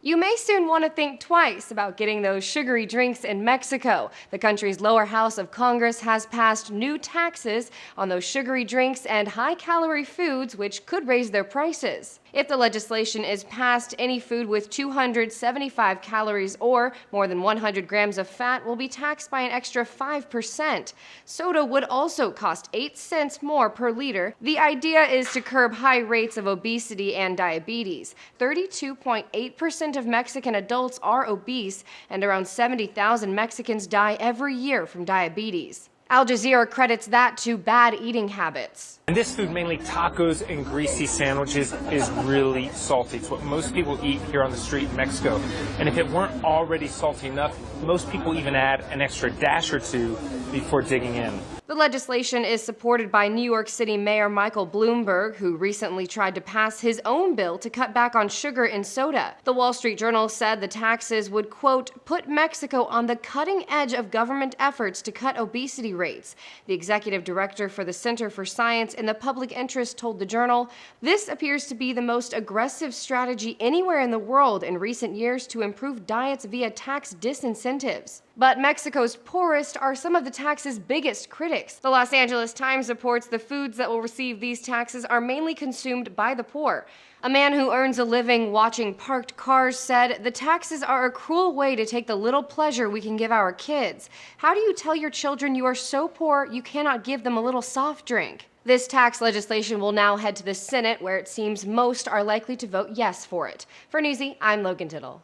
You may soon want to think twice about getting those sugary drinks in Mexico. The country's lower house of Congress has passed new taxes on those sugary drinks and high-calorie foods, which could raise their prices. If the legislation is passed, any food with 275 calories or more than 100 grams of fat will be taxed by an extra 5%. Soda would also cost 8 cents more per liter. The idea is to curb high rates of obesity and diabetes. 32.8% of Mexican adults are obese, and around 70,000 Mexicans die every year from diabetes. Al Jazeera credits that to bad eating habits. And this food, mainly tacos and greasy sandwiches, is really salty. It's what most people eat here on the street in Mexico. And if it weren't already salty enough, most people even add an extra dash or two before digging in. The legislation is supported by New York City Mayor Michael Bloomberg, who recently tried to pass his own bill to cut back on sugar in soda. The Wall Street Journal said the taxes would, quote, put Mexico on the cutting edge of government efforts to cut obesity rates. The executive director for the Center for Science in the Public Interest told the Journal, this appears to be the most aggressive strategy anywhere in the world in recent years to improve diets via tax disincentives. But Mexico's poorest are some of the tax's biggest critics. The Los Angeles Times reports the foods that will receive these taxes are mainly consumed by the poor. A man who earns a living watching parked cars said, the taxes are a cruel way to take the little pleasure we can give our kids. How do you tell your children you are so poor you cannot give them a little soft drink? This tax legislation will now head to the Senate, where it seems most are likely to vote yes for it. For Newsy, I'm Logan Tittle.